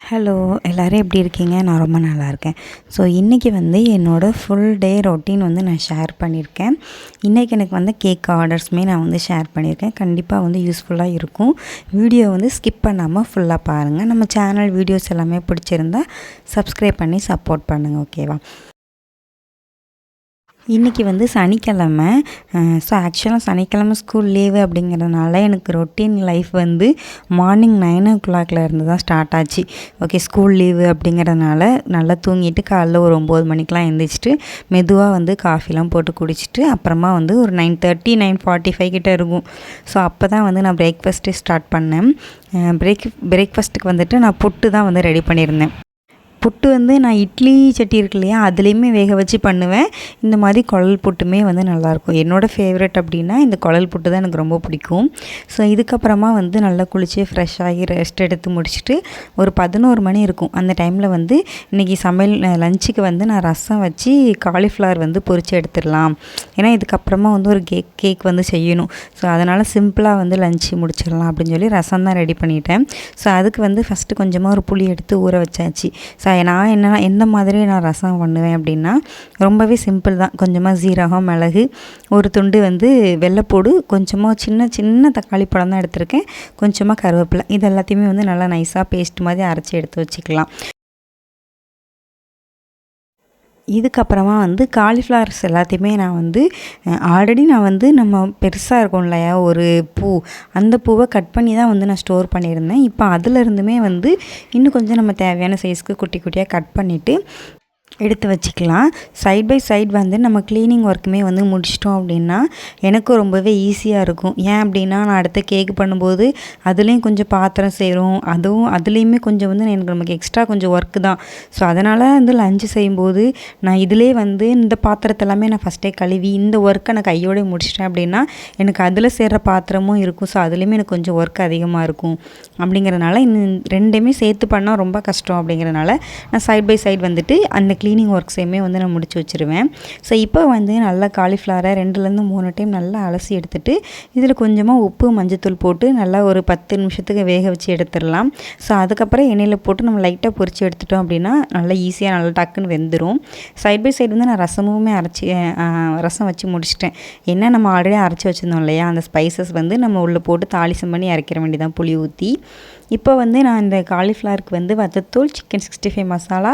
Hello எல்லோரும் எப்படி இருக்கீங்க? நான் ரொம்ப நல்லா இருக்கேன். ஸோ இன்றைக்கி வந்து என்னோடய ஃபுல் டே ரொட்டீன் வந்து நான் ஷேர் பண்ணியிருக்கேன். இன்றைக்கி எனக்கு வந்து கேக் ஆர்டர்ஸுமே நான் வந்து ஷேர் பண்ணியிருக்கேன். கண்டிப்பாக வந்து யூஸ்ஃபுல்லாக இருக்கும். வீடியோ வந்து ஸ்கிப் பண்ணாமல் ஃபுல்லாக பாருங்கள். நம்ம சேனல் வீடியோஸ் எல்லாமே பிடிச்சிருந்தா சப்ஸ்கிரைப் பண்ணி சப்போர்ட் பண்ணுங்கள். ஓகேவா? இன்றைக்கி வந்து சனிக்கிழமை. ஸோ ஆக்சுவலாக சனிக்கிழமை ஸ்கூல் லீவு அப்படிங்கிறதுனால எனக்கு ரொட்டீன் லைஃப் வந்து மார்னிங் 9 இருந்து தான் ஸ்டார்ட் ஆச்சு. ஓகே, ஸ்கூல் லீவு அப்படிங்கிறதுனால நல்லா தூங்கிட்டு காலைல ஒரு 9 மணிக்கெலாம் எழுந்திரிச்சிட்டு மெதுவாக வந்து காஃபிலாம் போட்டு குடிச்சிட்டு அப்புறமா வந்து ஒரு 9:30 9:45 கிட்ட இருக்கும். ஸோ அப்போ தான் வந்து நான் பிரேக்ஃபாஸ்ட்டே ஸ்டார்ட் பண்ணேன். பிரேக்ஃபாஸ்ட்டுக்கு வந்துட்டு நான் புட்டு தான் வந்து ரெடி பண்ணியிருந்தேன். புட்டு வந்து நான் இட்லி சட்டி இருக்கு இல்லையா, அதுலேயுமே வேக வச்சு பண்ணுவேன். இந்த மாதிரி குழல் புட்டுமே வந்து நல்லாயிருக்கும். என்னோடய ஃபேவரெட் அப்படின்னா இந்த குழல் புட்டு தான் எனக்கு ரொம்ப பிடிக்கும். ஸோ இதுக்கப்புறமா வந்து நல்லா குளித்து ஃப்ரெஷ் ஆகி ரெஸ்ட் எடுத்து முடிச்சுட்டு ஒரு 11 மணி இருக்கும். அந்த டைமில் வந்து இன்றைக்கி சமையல் லஞ்சுக்கு வந்து நான் ரசம் வச்சு காலிஃப்ளவர் வந்து பொரித்து எடுத்துடலாம். ஏன்னா இதுக்கப்புறமா வந்து ஒரு கேக் வந்து செய்யணும். ஸோ அதனால் சிம்பிளாக வந்து லஞ்சு முடிச்சிடலாம் அப்படின்னு சொல்லி ரசம் தான் ரெடி பண்ணிட்டேன். ஸோ அதுக்கு வந்து ஃபஸ்ட்டு கொஞ்சமாக ஒரு புளி எடுத்து ஊற வச்சாச்சு. ஸோ நான் எந்த மாதிரி நான் ரசம் பண்ணுவேன் அப்படின்னா ரொம்பவே சிம்பிள் தான். கொஞ்சமாக சீரகம், மிளகு, ஒரு துண்டு வந்து வெள்ளைப்பூடு, கொஞ்சமாக சின்ன சின்ன தக்காளி பழம் தான் எடுத்திருக்கேன், கொஞ்சமாக கருவேப்பிலை, இது எல்லாத்தையுமே வந்து நல்லா நைஸாக பேஸ்ட் மாதிரி அரைச்சி எடுத்து வச்சுக்கலாம். இதுக்கப்புறமா வந்து காலிஃப்ளவர்ஸ் எல்லாத்தையுமே நான் வந்து ஆல்ரெடி நான் வந்து நம்ம பெருசாக இருக்கும் இல்லையா ஒரு பூ, அந்த பூவை கட் பண்ணி தான் வந்து நான் ஸ்டோர் பண்ணியிருந்தேன். இப்போ அதிலருந்துமே வந்து இன்னும் கொஞ்சம் நம்ம தேவையான சைஸ்க்கு குட்டி குட்டியாக கட் பண்ணிவிட்டு எடுத்து வச்சுக்கலாம். சைட் பை சைட் வந்து நம்ம க்ளீனிங் ஒர்க்குமே வந்து முடிச்சிட்டோம் அப்படின்னா எனக்கும் ரொம்பவே ஈஸியாக இருக்கும். ஏன் அப்படின்னா நான் அடுத்த கேக் பண்ணும்போது அதுலேயும் கொஞ்சம் பாத்திரம் சேரும், அதுலேயுமே கொஞ்சம் வந்து எனக்கு நமக்கு எக்ஸ்ட்ரா கொஞ்சம் ஒர்க்கு தான். ஸோ அதனால் வந்து லஞ்சு செய்யும்போது நான் இதிலே வந்து இந்த பாத்திரத்தை எல்லாமே நான் ஃபஸ்ட்டே கழுவி இந்த ஒர்க்கை நான் கையோடு முடிச்சிட்டேன் அப்படின்னா எனக்கு அதில் சேர்கிற பாத்திரமும் இருக்கும். ஸோ அதுலேயுமே எனக்கு கொஞ்சம் ஒர்க் அதிகமாக இருக்கும். அப்படிங்கிறதுனால இந்த ரெண்டையுமே சேர்த்து பண்ணால் ரொம்ப கஷ்டம். அப்படிங்கிறதுனால நான் சைட் பை சைட் வந்துட்டு அந்த க்ளீனிங் ஒர்க்ஸையுமே வந்து நான் முடிச்சு வச்சுருவேன். ஸோ இப்போ வந்து நல்லா காலிஃப்ளவரை 2-3 டைம் நல்லா அலசி எடுத்துகிட்டு இதில் கொஞ்சமாக உப்பு, மஞ்சத்தூள் போட்டு நல்லா ஒரு 10 நிமிஷத்துக்கு வேக வச்சு எடுத்துடலாம். ஸோ அதுக்கப்புறம் எண்ணெயில் போட்டு நம்ம லைட்டாக பொரித்து எடுத்துட்டோம் அப்படின்னா நல்லா ஈஸியாக நல்லா டக்குன்னு வெந்துடும். சைட் பை சைடு வந்து நான் ரசம் வச்சு முடிச்சிட்டேன். என்ன நம்ம ஆல்ரெடி அரைச்சி வச்சுருந்தோம் இல்லையா, அந்த ஸ்பைசஸ் வந்து நம்ம உள்ளே போட்டு தாளிசம் பண்ணி இறக்கிற வேண்டியதான், புளி ஊற்றி. இப்போ வந்து நான் இந்த காலிஃப்ளவருக்கு வந்து வத்தத்தூள், சிக்கன் 65 மசாலா,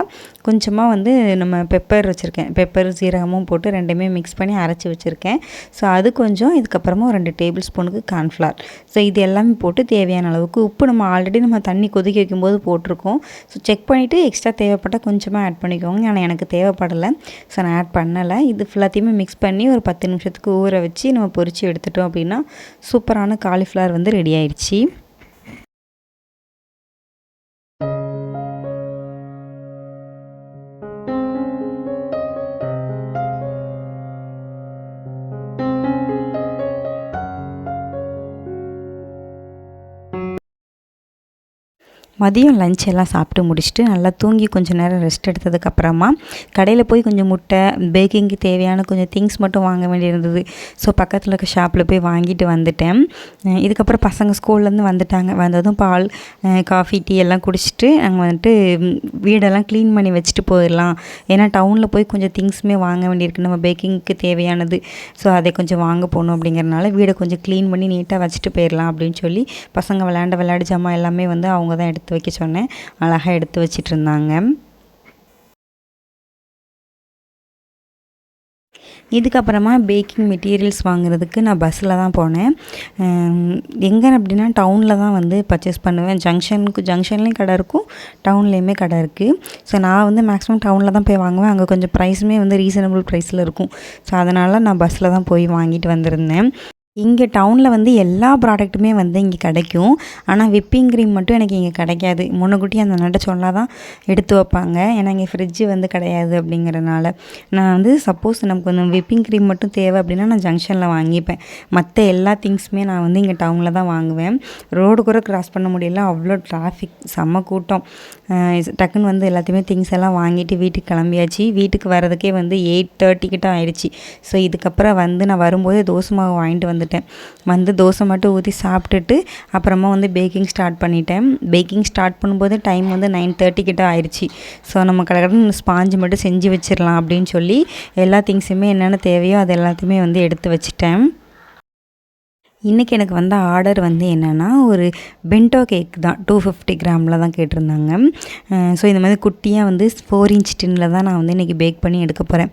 கொஞ்சமாக வந்து நம்ம பெப்பர் வச்சுருக்கேன். பெப்பர், சீரகமும் போட்டு ரெண்டுமே மிக்ஸ் பண்ணி அரைச்சி வச்சுருக்கேன். ஸோ அது கொஞ்சம், இதுக்கப்புறமா ஒரு 2 டேபிள் ஸ்பூனுக்கு கார்ன்ஃப்ளவர். ஸோ இது எல்லாமே போட்டு தேவையான அளவுக்கு உப்பு நம்ம ஆல்ரெடி தண்ணி கொதிக்க வைக்கும்போது போட்டிருக்கோம். ஸோ செக் பண்ணிவிட்டு எக்ஸ்ட்ரா தேவைப்பட்டால் கொஞ்சமாக ஆட் பண்ணிக்கோங்க. ஆனால் எனக்கு தேவைப்படலை, ஸோ நான் ஆட் பண்ணலை. இது ஃபுல்லாத்தையுமே மிக்ஸ் பண்ணி ஒரு 10 நிமிஷத்துக்கு ஊற வச்சு நம்ம பொரித்து எடுத்துட்டோம் அப்படின்னா சூப்பரான காலிஃப்ளவர் வந்து ரெடி ஆயிடுச்சு. மதியம் லஞ்ச் எல்லாம் சாப்பிட்டு முடிச்சுட்டு நல்லா தூங்கி கொஞ்சம் நேரம் ரெஸ்ட் எடுத்ததுக்கப்புறமா கடையில் போய் கொஞ்சம் முட்டை, பேக்கிங்க்கு தேவையான கொஞ்சம் திங்ஸ் மட்டும் வாங்க வேண்டியிருந்தது. ஸோ பக்கத்தில் இருக்க ஷாப்பில் போய் வாங்கிட்டு வந்துட்டேன். இதுக்கப்புறம் பசங்க ஸ்கூல்லேருந்து வந்துட்டாங்க. வந்ததும் பால், காஃபி, டீ எல்லாம் குடிச்சிட்டு நாங்கள் வந்துட்டு வீடெல்லாம் க்ளீன் பண்ணி வச்சுட்டு போயிடலாம். ஏன்னா டவுனில் போய் கொஞ்சம் திங்ஸுமே வாங்க வேண்டியிருக்கு நம்ம பேக்கிங்க்கு தேவையானது. ஸோ அதை கொஞ்சம் வாங்க போகணும். அப்படிங்கிறனால வீடை கொஞ்சம் க்ளீன் பண்ணி நீட்டாக வச்சுட்டு போயிடலாம் அப்படின்னு சொல்லி பசங்க விளையாட்டு ஜாமான் எல்லாமே வந்து அவங்க தான் எடுத்து வைக்க சொன்னேன். அழகாக எடுத்து வச்சிட்டு இருந்தாங்க. இதுக்கப்புறமா பேக்கிங் மெட்டீரியல்ஸ் வாங்குறதுக்கு நான் பஸ்ஸில் தான் போனேன். எங்கே அப்படின்னா டவுனில் தான் வந்து பர்ச்சேஸ் பண்ணுவேன். ஜங்ஷன்லேயும் கடை இருக்கும், டவுன்லேயுமே கடை இருக்குது. ஸோ நான் வந்து மேக்ஸிமம் டவுனில் தான் போய் வாங்குவேன். அங்கே கொஞ்சம் ப்ரைஸுமே வந்து ரீசனபிள் ப்ரைஸில் இருக்கும். ஸோ அதனால் நான் பஸ்ஸில் தான் போய் வாங்கிட்டு வந்திருந்தேன். இங்கே டவுனில் வந்து எல்லா ப்ராடக்ட்டுமே வந்து இங்கே கிடைக்கும். ஆனால் விப்பிங் க்ரீம் மட்டும் எனக்கு இங்கே கிடைக்காது. முன்னக்கூட்டி அந்த அண்ணாட்ட சொன்னா தான் எடுத்து வைப்பாங்க. ஏன்னா இங்கே ஃப்ரிட்ஜு வந்து கிடையாது அப்படிங்கிறனால. நான் வந்து சப்போஸ் நமக்கு கொஞ்சம் விப்பிங் க்ரீம் மட்டும் தேவை அப்படின்னா நான் ஜங்ஷனில் வாங்கிப்பேன். மற்ற எல்லா திங்ஸுமே நான் வந்து இங்கே டவுனில் தான் வாங்குவேன். ரோடு கூட கிராஸ் பண்ண முடியல, அவ்வளோ டிராஃபிக், செம்ம கூட்டம். டக்குன்னு வந்து எல்லாத்தையுமே திங்ஸ் எல்லாம் வாங்கிட்டு வீட்டுக்கு கிளம்பியாச்சு. வீட்டுக்கு வரதுக்கே வந்து 8:30 கிட்ட ஆயிடுச்சு. ஸோ இதுக்கப்புறம் வந்து நான் வரும்போதே தோசை மாவு வாங்கிட்டு வந்துட்டேன். வந்து தோசை மட்டும் ஊற்றி சாப்பிட்டுட்டு அப்புறமா வந்து பேக்கிங் ஸ்டார்ட் பண்ணிட்டேன். பேக்கிங் ஸ்டார்ட் பண்ணும்போது டைம் வந்து 9:30 கிட்ட ஆயிடுச்சு. ஸோ நம்ம கடகடன்னு ஸ்பாஞ்சு மட்டும் செஞ்சு வச்சிடலாம் அப்படின்னு சொல்லி எல்லா திங்ஸுமே என்னென்ன தேவையோ அது எல்லாத்தையுமே வந்து எடுத்து வச்சுட்டேன். இன்றைக்கி எனக்கு வந்த ஆர்டர் வந்து என்னென்னா ஒரு பென்டோ கேக் தான். 250 கிராமில் தான் கேட்டிருந்தாங்க. ஸோ இந்த மாதிரி குட்டியாக வந்து 4 இன்ச் டின்னில் தான் நான் வந்து இன்றைக்கி பேக் பண்ணி எடுக்க போகிறேன்.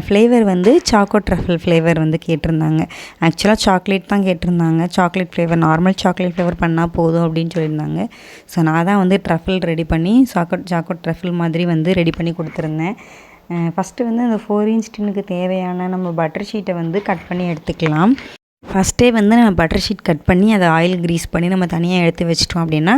ஃப்ளேவர் வந்து சாக்கோ ட்ரஃபிள் ஃப்ளேவர் வந்து கேட்டிருந்தாங்க. ஆக்சுவலாக சாக்லேட் தான் கேட்டிருந்தாங்க. Chocolate flavour, normal chocolate flavour பண்ணால் போதும் அப்படின்னு சொல்லியிருந்தாங்க. ஸோ நான் தான் வந்து ட்ரஃபிள் ரெடி பண்ணி சாக்கோ ட்ரஃபிள் மாதிரி வந்து ரெடி பண்ணி கொடுத்துருந்தேன். ஃபஸ்ட்டு வந்து அந்த 4 இன்ச் டின்னுக்கு தேவையான நம்ம பட்டர் ஷீட்டை வந்து கட் பண்ணி எடுத்துக்கலாம். ஃபஸ்ட்டே வந்து நம்ம பட்டர் ஷீட் கட் பண்ணி அதை ஆயில் க்ரீஸ் பண்ணி நம்ம தனியாக எடுத்து வச்சிட்டோம் அப்படின்னா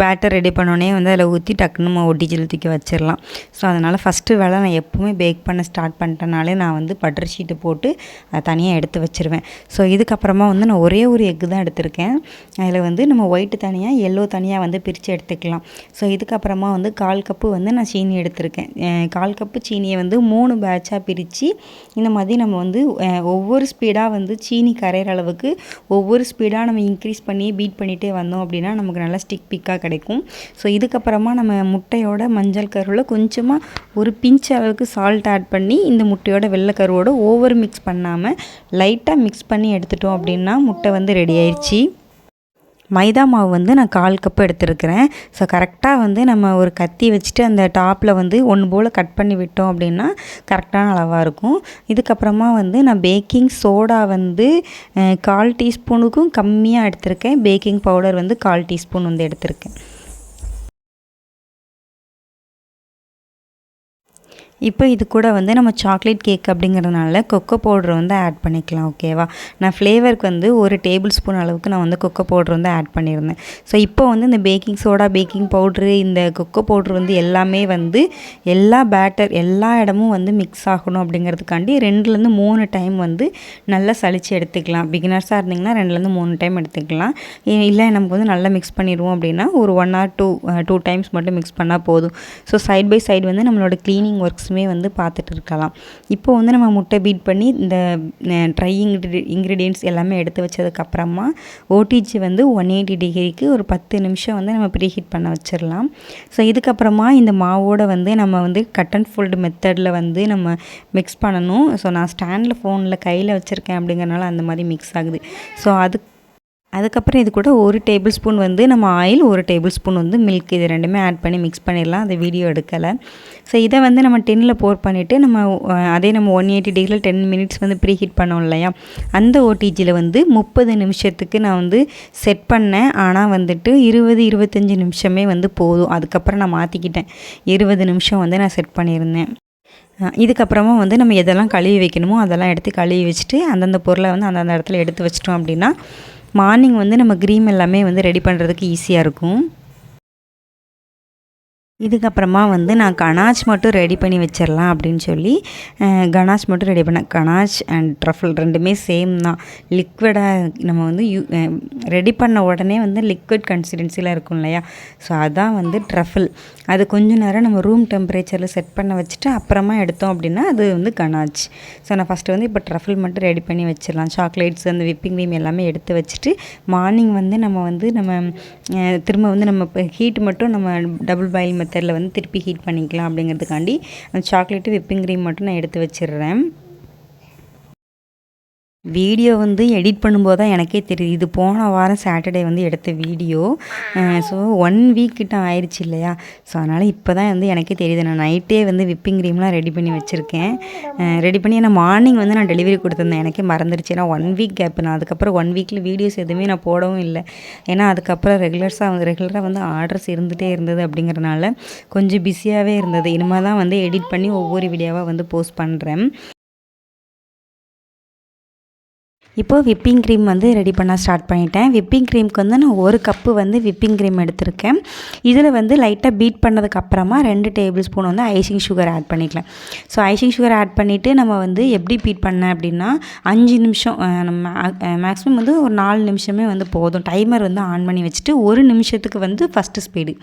பேட்டர் ரெடி பண்ணோடனே வந்து அதில் ஊற்றி டக்குன்னு நம்ம ஒட்டிச்சில் தூக்கி வச்சிடலாம். ஸோ அதனால் ஃபஸ்ட்டு வேலை நான் எப்போவுமே பேக் பண்ண ஸ்டார்ட் பண்ணிட்டனாலே நான் வந்து பட்டர் ஷீட்டு போட்டு அதை தனியாக எடுத்து வச்சுருவேன். ஸோ இதுக்கப்புறமா வந்து நான் ஒரே ஒரு எக்கு தான் எடுத்திருக்கேன். அதில் வந்து நம்ம ஒயிட்டு தனியாக எல்லோ தனியாக வந்து பிரித்து எடுத்துக்கலாம். ஸோ இதுக்கப்புறமா வந்து 1/4 கப்பு வந்து நான் சீனி எடுத்திருக்கேன். 1/4 கப்பு சீனியை வந்து 3 பேட்சாக பிரித்து இந்த மாதிரி நம்ம வந்து ஒவ்வொரு ஸ்பீடாக வந்து சீனி கரையிற அளவுக்கு ஒவ்வொரு ஸ்பீடாக நம்ம இன்க்ரீஸ் பண்ணி பீட் பண்ணிகிட்டே வந்தோம் அப்படின்னா நமக்கு நல்லா ஸ்டிக் பிக்காக கிடைக்கும். ஸோ இதுக்கப்புறமா நம்ம முட்டையோட மஞ்சள் கருவில் கொஞ்சமாக ஒரு பிஞ்ச் அளவுக்கு சால்ட் ஆட் பண்ணி இந்த முட்டையோட வெள்ளை கருவோட ஓவர் மிக்ஸ் பண்ணாமல் லைட்டாக மிக்ஸ் பண்ணி எடுத்துட்டோம் அப்படின்னா முட்டை வந்து ரெடி ஆயிடுச்சு. மைதா மாவு வந்து நான் 1/4 கப்பு எடுத்துருக்கிறேன். ஸோ கரெக்டாக வந்து நம்ம ஒரு கத்தி வச்சுட்டு அந்த டாப்பில் வந்து ஒன்று போல் கட் பண்ணி விட்டோம் அப்படின்னா கரெக்டான அளவாக இருக்கும். இதுக்கப்புறமா வந்து நான் பேக்கிங் சோடா வந்து 1/4 டீஸ்பூனுக்கும் கம்மியாக எடுத்திருக்கேன். பேக்கிங் பவுடர் வந்து 1/4 டீஸ்பூன் வந்து எடுத்திருக்கேன். இப்போ இது கூட வந்து நம்ம சாக்லேட் கேக் அப்படிங்கிறதுனால கொக்கோ பவுட்ரு வந்து ஆட் பண்ணிக்கலாம். ஓகேவா? நான் ஃப்ளேவருக்கு வந்து ஒரு டேபிள் ஸ்பூன் அளவுக்கு நான் வந்து கொக்கோ பவுட்ரு வந்து ஆட் பண்ணியிருந்தேன். ஸோ இப்போ வந்து இந்த பேக்கிங் சோடா, பேக்கிங் பவுட்ரு, இந்த கொக்கோ பவுட்ரு வந்து எல்லாமே வந்து எல்லா பேட்டர் எல்லா இடமும் வந்து மிக்ஸ் ஆகணும் அப்படிங்கிறதுக்காண்டி 2லேருந்து 3 டைம் வந்து நல்லா சலிச்சு எடுத்துக்கலாம். பிகினர்ஸாக இருந்திங்கன்னா 2லேருந்து 3 டைம் எடுத்துக்கலாம். இல்லை நமக்கு வந்து நல்லா மிக்ஸ் பண்ணிடுவோம் அப்படின்னா ஒரு 1 or 2 டைம்ஸ் மட்டும் மிக்ஸ் பண்ணால் போதும். ஸோ சைட் பை சைடு வந்து நம்மளோட க்ளீனிங் ஒர்க்ஸ் வந்து பார்த்துட்டு இருக்கலாம். இப்போ வந்து நம்ம முட்டை பீட் பண்ணி இந்த ட்ரை இன்க்ரீடியன்ட்ஸ் எல்லாமே எடுத்து வச்சதுக்கப்புறமா ஓடிஜி வந்து 180 டிகிரிக்கு ஒரு 10 நிமிஷம் வந்து நம்ம ப்ரீஹீட் பண்ண வச்சிடலாம். ஸோ இதுக்கப்புறமா இந்த மாவோட வந்து நம்ம வந்து கட் அண்ட் ஃபோல்டு மெத்தடில் வந்து நம்ம மிக்ஸ் பண்ணணும். ஸோ நான் ஸ்டாண்டில் ஃபோனில் கையில் வச்சுருக்கேன் அப்படிங்கிறனால அந்த மாதிரி மிக்ஸ் ஆகுது. ஸோ அதுக்கப்புறம் இது கூட 1 டேபிள் ஸ்பூன் வந்து நம்ம ஆயில், 1 டேபிள் ஸ்பூன் வந்து மில்க், இது ரெண்டுமே ஆட் பண்ணி மிக்ஸ் பண்ணிடலாம். அந்த வீடியோ எடுக்கலை. ஸோ இதை வந்து நம்ம டின்னில் போர் பண்ணிவிட்டு நம்ம அதே நம்ம 180 டிகிரியில் 10 மினிட்ஸ் வந்து ப்ரீ ஹீட் பண்ணோம் இல்லையா, அந்த ஓடிஜியில் வந்து 30 நிமிஷத்துக்கு நான் வந்து செட் பண்ணேன். ஆனால் வந்துட்டு 20-25 நிமிஷமே வந்து போதும். அதுக்கப்புறம் நான் மாற்றிக்கிட்டேன். 20 நிமிஷம் வந்து நான் செட் பண்ணியிருந்தேன். இதுக்கப்புறமா வந்து நம்ம எதெல்லாம் கழுவி வைக்கணுமோ அதெல்லாம் எடுத்து கழுவி வச்சுட்டு அந்தந்த பொருளை வந்து அந்தந்த இடத்துல எடுத்து வச்சிட்டோம் அப்படின்னா மார்னிங் வந்து நம்ம க்ரீம் எல்லாமே வந்து ரெடி பண்ணுறதுக்கு ஈஸியாக இருக்கும். இதுக்கப்புறமா வந்து நான் கனாச் மட்டும் ரெடி பண்ணி வச்சிடலாம் அப்படின்னு சொல்லி கனாச் மட்டும் ரெடி பண்ணேன். கனாச் அண்ட் ட்ரஃபிள் ரெண்டுமே சேம் தான். லிக்விடாக நம்ம வந்து ரெடி பண்ண உடனே வந்து லிக்விட் கன்சிஸ்டன்சியில் இருக்கும் இல்லையா, ஸோ அதான் வந்து ட்ரஃபிள். அது கொஞ்சம் நேரம் நம்ம ரூம் டெம்பரேச்சரில் செட் பண்ண வச்சுட்டு அப்புறமா எடுத்தோம் அப்படின்னா அது வந்து கனாச். ஸோ நான் ஃபஸ்ட்டு வந்து இப்போ ட்ரஃபிள் மட்டும் ரெடி பண்ணி வச்சிடலாம். சாக்லேட்ஸ், அந்த விப்பிங் க்ரீம் எல்லாமே எடுத்து வச்சுட்டு மார்னிங் வந்து நம்ம திரும்ப வந்து நம்ம ஹீட் மட்டும் நம்ம டபுள் பாயில் மெத்தடில் வந்து திருப்பி ஹீட் பண்ணிக்கலாம் அப்படிங்கிறதுக்காண்டி அந்த சாக்லேட்டு, விப்பிங் க்ரீம் மட்டும் நான் எடுத்து வச்சிடுறேன். வீடியோ வந்து எடிட் பண்ணும்போது தான் எனக்கே தெரியுது. இது போன வாரம் சாட்டர்டே வந்து எடுத்த வீடியோ. ஸோ 1 வீக் கிட்ட ஆயிடுச்சு இல்லையா, ஸோ அதனால் இப்போ தான் வந்து எனக்கே தெரியுது. நான் நைட்டே வந்து விப்பிங் க்ரீம்லாம் ரெடி பண்ணி வச்சுருக்கேன். ரெடி பண்ணி ஏன்னா மார்னிங் வந்து நான் டெலிவரி கொடுத்துருந்தேன். எனக்கே மறந்துடுச்சு. ஏன்னா 1 வீக் கேப். நான் அதுக்கப்புறம் 1 வீக்கில் வீடியோஸ் எதுவுமே நான் போடவும் இல்லை. ஏன்னா அதுக்கப்புறம் ரெகுலராக வந்து ஆர்டர்ஸ் இருந்துகிட்டே இருந்தது. அப்படிங்கிறனால கொஞ்சம் பிஸியாகவே இருந்தது. இனிமேல் தான் வந்து எடிட் பண்ணி ஒவ்வொரு வீடியோவாக வந்து போஸ்ட் பண்ணுறேன். இப்போது விப்பிங் க்ரீம் வந்து ரெடி பண்ண ஸ்டார்ட் பண்ணிட்டேன். விப்பிங் க்ரீமுக்கு வந்து நான் 1 கப்பு வந்து விப்பிங் க்ரீம் எடுத்திருக்கேன். இதில் வந்து லைட்டாக பீட் பண்ணதுக்கப்புறமா 2 டேபிள் ஸ்பூன் வந்து ஐசிங் சுகர் ஆட் பண்ணிக்கலாம். ஸோ ஐசிங் சுகர் ஆட் பண்ணிவிட்டு நம்ம வந்து எப்படி பீட் பண்ணேன் அப்படின்னா 5 நிமிஷம், நம்ம மேக்ஸிமம் வந்து ஒரு 4 நிமிஷமே வந்து போதும். டைமர் வந்து ஆன் பண்ணி வச்சுட்டு 1 நிமிஷத்துக்கு வந்து ஃபஸ்ட்டு ஸ்பீடு,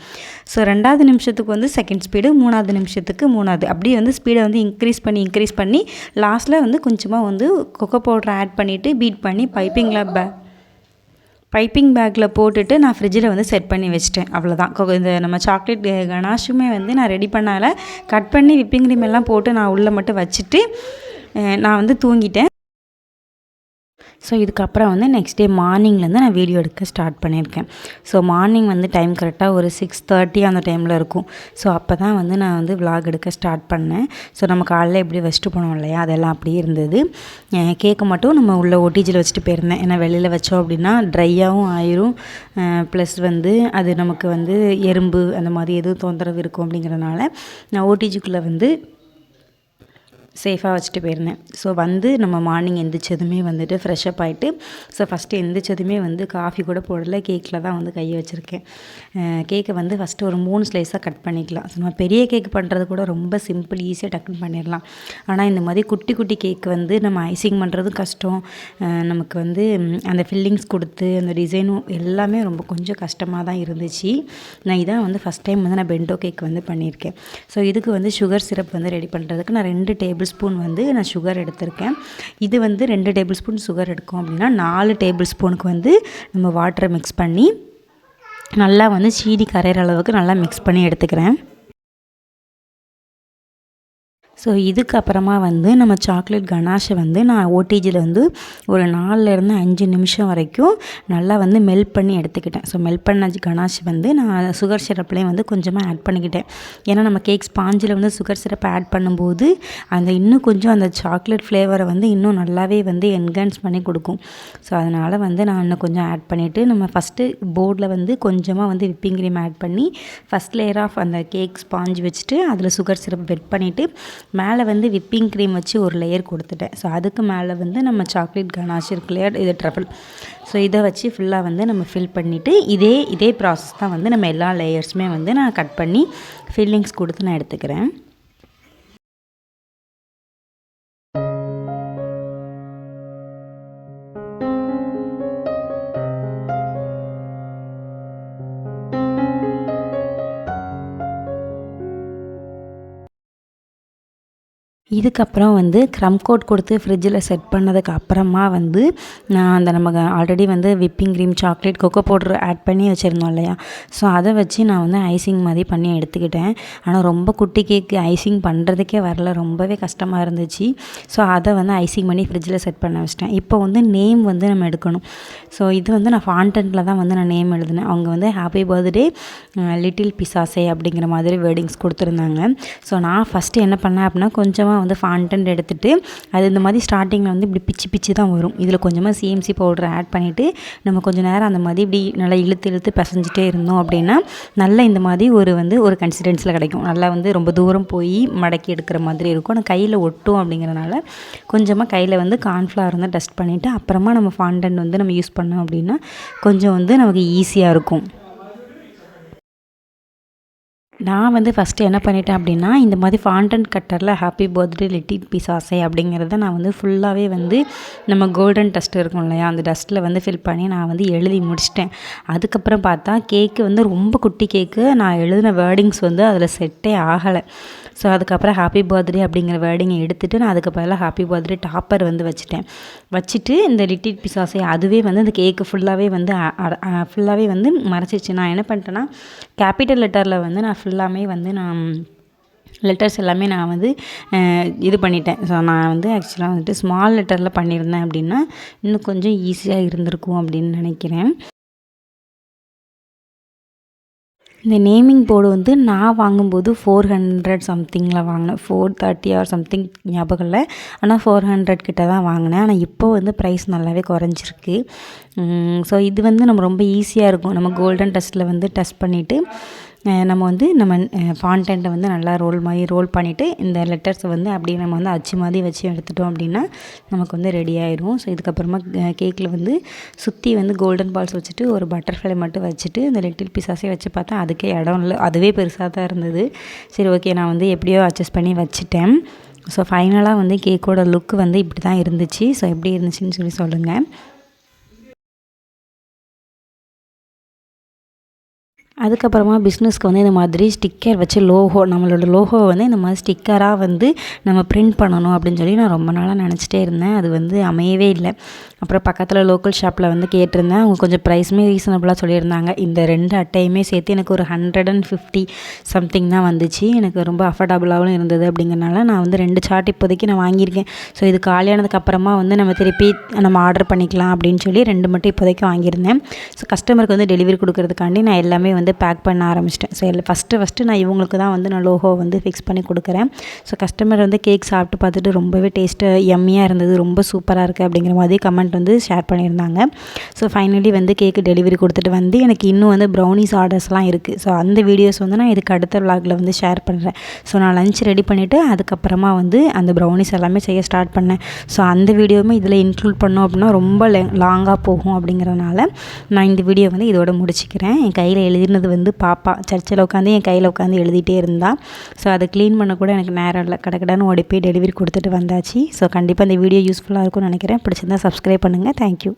ஸோ 2வது நிமிஷத்துக்கு வந்து செகண்ட் ஸ்பீடு, 3வது நிமிஷத்துக்கு 3வது, அப்படியே வந்து ஸ்பீடை வந்து இன்க்ரீஸ் பண்ணி லாஸ்ட்டில் வந்து கொஞ்சமாக வந்து கொக்கோ பவுடர் ஆட் பண்ணிவிட்டு பீட் பண்ணி பைப்பிங் பேக்கில் போட்டுட்டு நான் ஃப்ரிட்ஜில் வந்து செட் பண்ணி வச்சிட்டேன். அவ்வளோதான். இந்த நம்ம சாக்லேட் கனாஷுமே வந்து நான் ரெடி பண்ணால கட் பண்ணி விப்பிங் க்ரீம் எல்லாம் போட்டு நான் உள்ளே மட்டும் வச்சுட்டு நான் வந்து தூங்கிட்டேன். ஸோ இதுக்கப்புறம் வந்து நெக்ஸ்ட் டே மார்னிங்லேருந்து நான் வீடியோ எடுக்க ஸ்டார்ட் பண்ணியிருக்கேன். ஸோ மார்னிங் வந்து டைம் கரெக்டாக ஒரு 6:30 அந்த டைமில் இருக்கும். ஸோ அப்போ தான் வந்து நான் வந்து விலாக் எடுக்க ஸ்டார்ட் பண்ணேன். ஸோ நம்ம காலையில் எப்படி வச்சுட்டு போனோம் இல்லையா, அதெல்லாம் அப்படியே இருந்தது. கேக்கை மட்டும் நம்ம உள்ள ஓடிஜியில் வச்சுட்டு போயிருந்தேன். ஏன்னா வெளியில் வச்சோம் அப்படின்னா ட்ரையாகவும் ஆயிரும், ப்ளஸ் வந்து அது நமக்கு வந்து எறும்பு அந்த மாதிரி எதுவும் தொந்தரவு இருக்கும் அப்படிங்கிறனால நான் ஓடிஜிக்குள்ளே வந்து சேஃபாக வச்சுட்டு போயிருந்தேன். ஸோ வந்து நம்ம மார்னிங் எந்திரிச்சதுமே வந்துட்டு ஃப்ரெஷ்அப் ஆகிட்டு, ஸோ ஃபஸ்ட்டு எந்திரிச்சதுமே வந்து காஃபி கூட போடலை, கேக்கில் தான் வந்து கையை வச்சுருக்கேன். கேக்கை வந்து ஃபஸ்ட்டு ஒரு 3 ஸ்லைஸாக கட் பண்ணிக்கலாம். ஸோ நம்ம பெரிய கேக் பண்ணுறது கூட ரொம்ப சிம்பிள், ஈஸியாக டக்குன்னு பண்ணிடலாம். ஆனால் இந்த மாதிரி குட்டி குட்டி கேக் வந்து நம்ம ஐசிங் பண்ணுறதும் கஷ்டம், நமக்கு வந்து அந்த ஃபில்லிங்ஸ் கொடுத்து அந்த டிசைனும் எல்லாமே ரொம்ப கொஞ்சம் கஷ்டமாக தான் இருந்துச்சு. நான் இதான் வந்து ஃபஸ்ட் டைம் வந்து நான் பென்டோ கேக் வந்து பண்ணியிருக்கேன். ஸோ இதுக்கு வந்து சுகர் சிரப் வந்து ரெடி பண்ணுறதுக்கு நான் 2 டேபிள் ஸ்பூன் வந்து நான் சுகர் எடுத்திருக்கேன். இது வந்து 2 டேபிள் ஸ்பூன் சுகர் எடுக்கும் அப்படின்னா 4 டேபிள் ஸ்பூனுக்கு வந்து நம்ம வாட்டரை மிக்ஸ் பண்ணி நல்லா வந்து சீனி கரையிற அளவுக்கு நல்லா மிக்ஸ் பண்ணி எடுத்துக்கிறேன். ஸோ இதுக்கப்புறமா வந்து நம்ம சாக்லேட் கனாஷை வந்து நான் ஓடிஜியில் வந்து ஒரு 4லேருந்து 5 நிமிஷம் வரைக்கும் நல்லா வந்து மெல்ட் பண்ணி எடுத்துக்கிட்டேன். ஸோ மெல்ட் பண்ண கனாஷ் வந்து நான் சுகர் சிரப்லேயும் வந்து கொஞ்சமாக ஆட் பண்ணிக்கிட்டேன். ஏன்னா நம்ம கேக் ஸ்பாஞ்சில் வந்து சுகர் சிரப் ஆட் பண்ணும்போது அந்த இன்னும் கொஞ்சம் அந்த சாக்லேட் ஃப்ளேவரை வந்து இன்னும் நல்லாவே வந்து என்ஹான்ஸ் பண்ணி கொடுக்கும். ஸோ அதனால் வந்து நான் இன்னும் கொஞ்சம் ஆட் பண்ணிவிட்டு நம்ம ஃபஸ்ட்டு போர்டில் வந்து கொஞ்சமாக வந்து விப்பிங் க்ரீம் ஆட் பண்ணி ஃபஸ்ட் லேயர் ஆஃப் அந்த கேக் ஸ்பாஞ்ச் வச்சுட்டு அதில் சுகர் சிரப் வெட் பண்ணிவிட்டு மேலே வந்து விப்பிங் க்ரீம் வச்சு ஒரு லேயர் கொடுத்துட்டேன். ஸோ அதுக்கு மேலே வந்து நம்ம சாக்லேட் கனாஷ் இருக்கு லேயர், இது ட்ரஃபிள், ஸோ இதை வச்சு ஃபுல்லாக வந்து நம்ம ஃபில் பண்ணிவிட்டு இதே ப்ராசஸ் தான் வந்து நம்ம எல்லா லேயர்ஸுமே வந்து நான் கட் பண்ணி ஃபில்லிங்ஸ் கொடுத்து நான் எடுத்துக்கிறேன். இதுக்கப்புறம் வந்து க்ரம் கோட் கொடுத்து ஃப்ரிட்ஜில் செட் பண்ணதுக்கு அப்புறமா வந்து நான் அந்த நம்ம ஆல்ரெடி வந்து whipping cream, chocolate, cocoa powder add பண்ணி வச்சுருந்தோம் இல்லையா, ஸோ அதை வச்சு நான் வந்து ஐசிங் மாதிரி பண்ணி எடுத்துக்கிட்டேன். ஆனால் ரொம்ப குட்டி கேக்கு ஐசிங் பண்ணுறதுக்கே வரல, ரொம்பவே கஷ்டமாக இருந்துச்சு. ஸோ அதை வந்து ஐசிங் பண்ணி ஃப்ரிட்ஜில் செட் பண்ண வச்சிட்டேன். இப்போ வந்து நேம் வந்து நம்ம எடுக்கணும். ஸோ இது வந்து நான் ஃபாண்டன்ட்டில் தான் வந்து நான் நேம் எழுதினேன். அவங்க வந்து ஹாப்பி பர்த்டே லிட்டில் பிசாசே அப்படிங்கிற மாதிரி வேர்டிங்ஸ் கொடுத்துருந்தாங்க. ஸோ நான் ஃபஸ்ட்டு என்ன பண்ணேன் அப்படின்னா கொஞ்சமாக வந்து ஃபாண்டன்ட் எடுத்துகிட்டு அது இந்த மாதிரி ஸ்டார்டிங்கில் வந்து இப்படி பிச்சு தான் வரும். இதில் கொஞ்சமாக சிஎம்சி பவுடர் ஆட் பண்ணிவிட்டு நம்ம கொஞ்சம் நேரம் அந்த மாதிரி இப்படி நல்லா இழுத்து பிசைஞ்சிட்டே இருந்தோம் அப்படின்னா நல்லா இந்த மாதிரி ஒரு கன்சிஸ்டன்சியில் கிடைக்கும். நல்லா வந்து ரொம்ப தூரம் போய் மடக்கி எடுக்கிற மாதிரி இருக்கும். ஆனால் கையில் ஒட்டும் அப்படிங்கிறனால கொஞ்சமாக கையில் வந்து கார்ன்ஃப்ளவர் வந்து டஸ்ட் பண்ணிவிட்டு அப்புறமா நம்ம ஃபாண்டன்ட் வந்து நம்ம யூஸ் பண்ணோம் அப்படின்னா கொஞ்சம் வந்து நமக்கு ஈஸியாக இருக்கும். நான் வந்து ஃபஸ்ட்டு என்ன பண்ணிட்டேன் அப்படின்னா இந்த மாதிரி ஃபாண்டன்ட் கட்டரில் ஹாப்பி பர்த்டே லிட்டில் பிசாசே அப்படிங்கிறத நான் வந்து ஃபுல்லாகவே வந்து நம்ம கோல்டன் டஸ்ட் இருக்கும் இல்லையா, அந்த டஸ்ட்டில் வந்து ஃபில் பண்ணி நான் வந்து எழுதி முடிச்சிட்டேன். அதுக்கப்புறம் பார்த்தா கேக்கு வந்து ரொம்ப குட்டி கேக்கு, நான் எழுதின வேர்டிங்ஸ் வந்து அதில் செட்டே ஆகலை. ஸோ அதுக்கப்புறம் ஹாப்பி பர்த்டே அப்படிங்கிற வேர்டிங்கை எடுத்துகிட்டு நான் அதுக்கு பதிலாக ஹாப்பி பர்த்டே டாப்பர் வந்து வச்சுட்டு இந்த லிட்டில் பிசாசே அதுவே வந்து அந்த கேக்கு ஃபுல்லாகவே வந்து மறைச்சிச்சு. நான் என்ன பண்ணிட்டேன்னா கேபிட்டல் லெட்டரில் வந்து நான் ஃபுல்லாமே வந்து நான் லெட்டர்ஸ் எல்லாமே நான் வந்து இது பண்ணிட்டேன். ஸோ நான் வந்து ஆக்சுவலாக வந்துட்டு ஸ்மால் லெட்டரில் பண்ணியிருந்தேன் அப்படின்னா இன்னும் கொஞ்சம் ஈஸியாக இருந்திருக்கும் அப்படின்னு நினைக்கிறேன். இந்த நேமிங் போர்டு வந்து நான் வாங்கும்போது 400 சம்திங்கில் வாங்கினேன், 430 ஆர் சம்திங் ஞாபகம் இல்லை, ஆனால் 400 கிட்ட தான் வாங்கினேன். ஆனால் இப்போ வந்து ப்ரைஸ் நல்லாவே குறைஞ்சிருக்கு. ஸோ இது வந்து நம்ம ரொம்ப ஈஸியாக இருக்கும். நம்ம கோல்டன் டஸ்ட்டில் வந்து டஸ்ட் பண்ணிவிட்டு நம்ம வந்து நம்ம ஃபாண்டன்ட்டை வந்து நல்லா ரோல் பண்ணிவிட்டு இந்த லெட்டர்ஸை வந்து அப்படியே நம்ம வந்து அச்சு மாதிரி வச்சு எடுத்துட்டோம் அப்படின்னா நமக்கு வந்து ரெடி ஆயிரும். ஸோ இதுக்கப்புறமா கேக்கில் வந்து சுற்றி வந்து கோல்டன் பால்ஸ் வச்சுட்டு ஒரு பட்டர்ஃப்ளை மட்டும் வச்சுட்டு இந்த லிட்டில் பீஸாஸே வச்சு பார்த்தா அதுக்கே இடம் இல்லை, அதுவே பெருசாக தான் இருந்தது. சரி ஓகே, நான் வந்து எப்படியோ அட்ஜஸ்ட் பண்ணி வச்சுட்டேன். ஸோ ஃபைனலாக வந்து கேக்கோட லுக் வந்து இப்படி தான் இருந்துச்சு. ஸோ எப்படி இருந்துச்சுன்னு சொல்லி சொல்லுங்கள். அதுக்கப்புறமா பிஸ்னஸ்க்கு வந்து இந்த மாதிரி ஸ்டிக்கர் வச்சு நம்மளோட லோகோவை வந்து இந்த மாதிரி ஸ்டிக்கராக வந்து நம்ம பிரிண்ட் பண்ணணும் அப்படின்னு சொல்லி நான் ரொம்ப நாளாக நினச்சிட்டே இருந்தேன். அது வந்து அமையவே இல்லை. அப்புறம் பக்கத்தில் லோக்கல் ஷாப்பில் வந்து கேட்டிருந்தேன். அவங்க கொஞ்சம் ப்ரைஸுமே ரீசனபுளாக சொல்லியிருந்தாங்க. இந்த 2 அட்டையுமே சேர்த்து எனக்கு ஒரு 150 சம்திங் தான் வந்துச்சு. எனக்கு ரொம்ப அஃபோர்டபுளாகவும் இருந்தது. அப்படிங்கிறனால நான் வந்து 2 சார்ட் இப்போதைக்கு நான் வாங்கியிருக்கேன். ஸோ இது காலியானதுக்கப்புறமா வந்து நம்ம திருப்பி நம்ம ஆர்டர் பண்ணிக்கலாம் அப்படின்னு சொல்லி 2 மட்டும் இப்போதைக்கு வாங்கியிருந்தேன். ஸோ கஸ்டமருக்கு வந்து டெலிவரி கொடுக்கறதுக்காண்டி நான் எல்லாமே வந்து பேக் பண்ண ஆரம்பிச்சிட்டேன். ஸோ ஃபஸ்ட்டு நான் இவங்களுக்கு தான் வந்து நான் லோகோ வந்து ஃபிக்ஸ் பண்ணி கொடுக்குறேன். ஸோ கஸ்டமர் வந்து கேக் சாப்பிட்டு பார்த்துட்டு ரொம்பவே டேஸ்ட்டு யம்மியாக இருந்தது, ரொம்ப சூப்பராக இருக்குது அப்படிங்கிற மாதிரி கமெண்ட் வந்து ஷேர் பண்ணியிருந்தாங்க. ஸோ ஃபைனலி வந்து கேக்கு டெலிவரி கொடுத்துட்டு வந்து எனக்கு இன்னும் வந்து ப்ரௌனிஸ் ஆர்டர்ஸ்லாம் இருக்குது. ஸோ அந்த வீடியோஸ் வந்து நான் இதுக்கு அடுத்த விலாகில் வந்து ஷேர் பண்ணுறேன். ஸோ நான் லஞ்ச் ரெடி பண்ணிவிட்டு அதுக்கப்புறமா வந்து அந்த ப்ரௌனிஸ் எல்லாமே செய்ய ஸ்டார்ட் பண்ணேன். ஸோ அந்த வீடியோவுமே இதில் இன்க்ளூட் பண்ணோம் அப்படின்னா ரொம்ப லாங்காக போகும். அப்படிங்கிறனால நான் இந்த வீடியோ வந்து இதோட முடிச்சுக்கிறேன். என் கையில் எழுதினது வந்து பாப்பா சர்ச்சில் உட்காந்து என் கையில் உட்காந்து எழுதிட்டே இருந்தா. ஸோ அதை க்ளீன் பண்ண கூட எனக்கு நேரம் இல்லை, கடக்கடான்னு ஓடி போய் டெலிவரி கொடுத்துட்டு வந்தாச்சு. ஸோ கண்டிப்பாக இந்த வீடியோ யூஸ்ஃபுல்லாக இருக்கும்னு நினைக்கிறேன். பிடிச்சிருந்தா சப்ஸ்கிரைப் பண்ணுங்கள். தேங்க்யூ.